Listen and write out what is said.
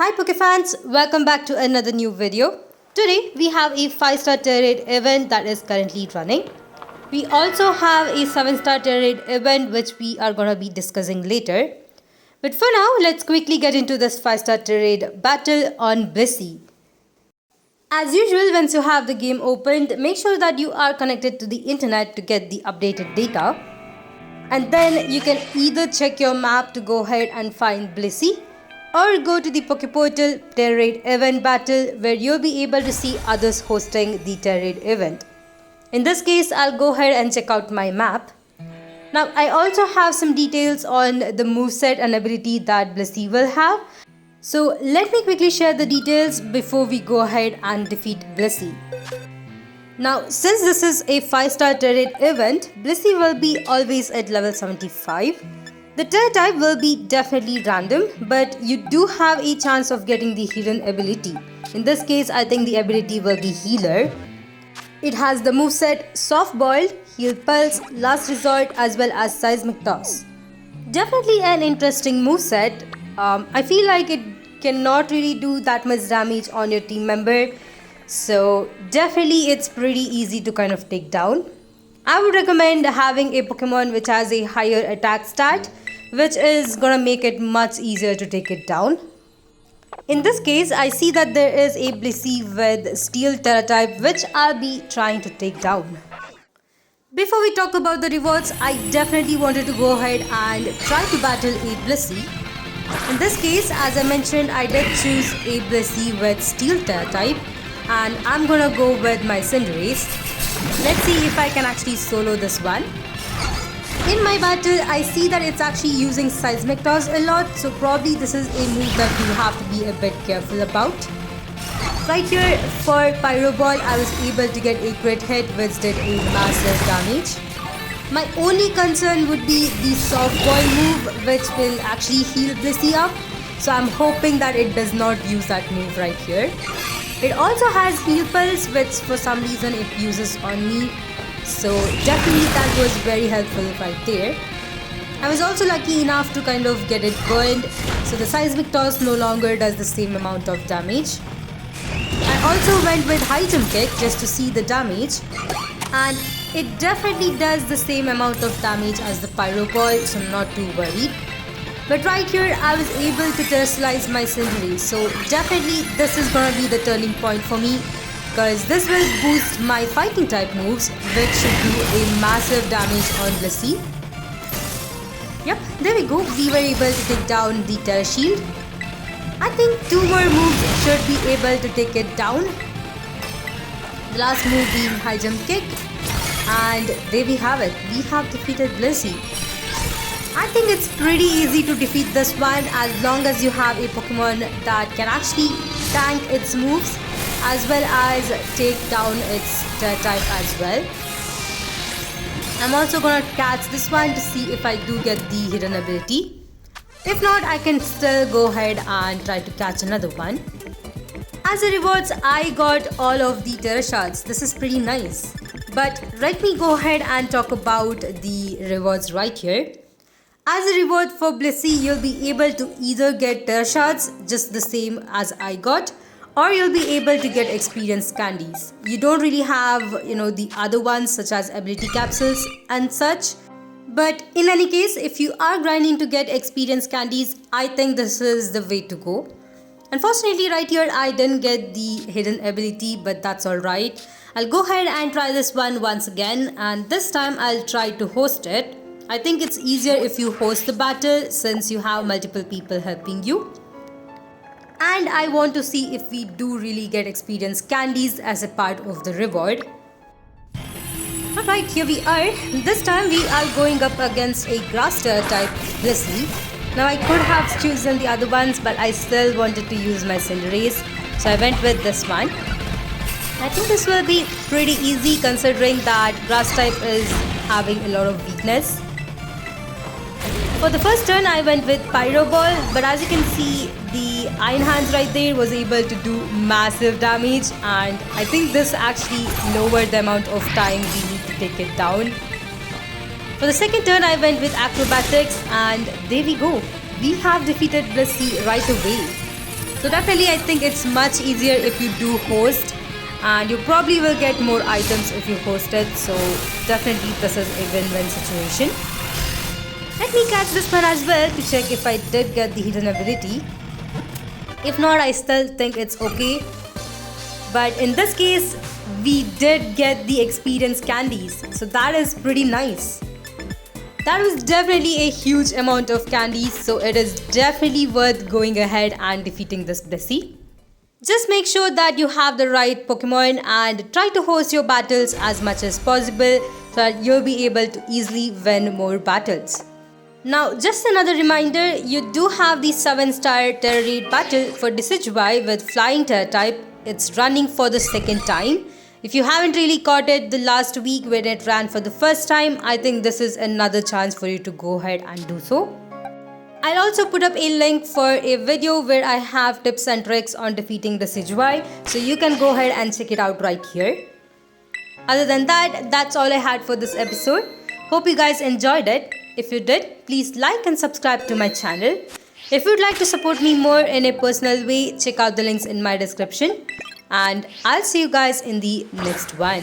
Hi Pokefans, welcome back to another new video. Today we have a 5-star Tera event that is currently running. We also have a 7-star Tera event which we are gonna be discussing later. But for now, let's quickly get into this 5-star Tera battle on Blissey. As usual, once you have the game opened, make sure that you are connected to the internet to get the updated data. And then you can either check your map to go ahead and find Blissey, or go to the Pokeportal Tera event battle where you'll be able to see others hosting the Tera event. In this case, I'll go ahead and check out my map. Now, I also have some details on the moveset and ability that Blissey will have. So let me quickly share the details before we go ahead and defeat Blissey. Now, since this is a 5-star Tera event, Blissey will be always at level 75. The Tera type will be definitely random, but you do have a chance of getting the hidden ability. In this case, I think the ability will be Healer. It has the moveset Soft Boiled, Heal Pulse, Last Resort as well as Seismic Toss. Definitely an interesting moveset. I feel like it cannot really do that much damage on your team member. So definitely it's pretty easy to kind of take down. I would recommend having a Pokemon which has a higher attack stat, which is gonna make it much easier to take it down. In this case, I see that there is a Blissey with Steel Tera type which I'll be trying to take down. Before we talk about the rewards, I definitely wanted to go ahead and try to battle a Blissey. In this case, as I mentioned, I did choose a Blissey with Steel Tera type, and I'm gonna go with my Cinderace. Let's see if I can actually solo this one. In my battle, I see that it's actually using Seismic Toss a lot, so probably this is a move that you have to be a bit careful about. Right here for Pyro Ball, I was able to get a crit hit which did a massive damage. My only concern would be the Soft Ball move, which will actually heal Blissey up, so I'm hoping that it does not use that move right here. It also has Heal Pulse, which for some reason it uses on me. So definitely that was very helpful right there. I was also lucky enough to kind of get it burned. So the Seismic Toss no longer does the same amount of damage. I also went with High Jump Kick just to see the damage. And it definitely does the same amount of damage as the Pyro Ball, so I'm not too worried. But right here, I was able to terrestrialize my Cinderace, so definitely this is gonna be the turning point for me, because this will boost my fighting type moves, which should do a massive damage on Blissey. Yep, there we go, we were able to take down the Tera Shield. I think 2 more moves should be able to take it down. The last move being High Jump Kick, and there we have it, we have defeated Blissey. I think it's pretty easy to defeat this one as long as you have a Pokemon that can actually tank its moves as well as take down its Tera type as well. I'm also gonna catch this one to see if I do get the hidden ability. If not, I can still go ahead and try to catch another one. As a rewards, I got all of the Tera Shards. This is pretty nice. But let me go ahead and talk about the rewards right here. As a reward for Blissey, you'll be able to either get Tera Shards, just the same as I got, or you'll be able to get experience candies. You don't really have, the other ones such as ability capsules and such. But in any case, if you are grinding to get experience candies, I think this is the way to go. Unfortunately, right here, I didn't get the hidden ability, but that's alright. I'll go ahead and try this one once again, and this time I'll try to host it. I think it's easier if you host the battle since you have multiple people helping you. And I want to see if we do really get experience candies as a part of the reward. Alright, here we are. This time we are going up against a Grass Tera type Blissey. Now I could have chosen the other ones, but I still wanted to use my Cinderace, so I went with this one. I think this will be pretty easy considering that Grass type is having a lot of weakness. For the first turn, I went with Pyro Ball, but as you can see, the Iron Hands right there was able to do massive damage, and I think this actually lowered the amount of time we need to take it down. For the second turn, I went with Acrobatics, and there we go. We have defeated Blissey right away. So definitely I think it's much easier if you do host, and you probably will get more items if you host it. So definitely this is a win-win situation. Let me catch this one as well to check if I did get the hidden ability. If not, I still think it's okay. But in this case, we did get the experience candies. So that is pretty nice. That was definitely a huge amount of candies, so it is definitely worth going ahead and defeating this Blissey. Just make sure that you have the right Pokemon and try to host your battles as much as possible so that you'll be able to easily win more battles. Now, just another reminder, you do have the 7-star Tera raid battle for Decidueye with Flying Tera type. It's running for the second time. If you haven't really caught it the last week when it ran for the first time, I think this is another chance for you to go ahead and do so. I'll also put up a link for a video where I have tips and tricks on defeating the Decidueye, so you can go ahead and check it out right here. Other than that, that's all I had for this episode. Hope you guys enjoyed it. If you did, please like and subscribe to my channel. If you'd like to support me more in a personal way, check out the links in my description. And I'll see you guys in the next one.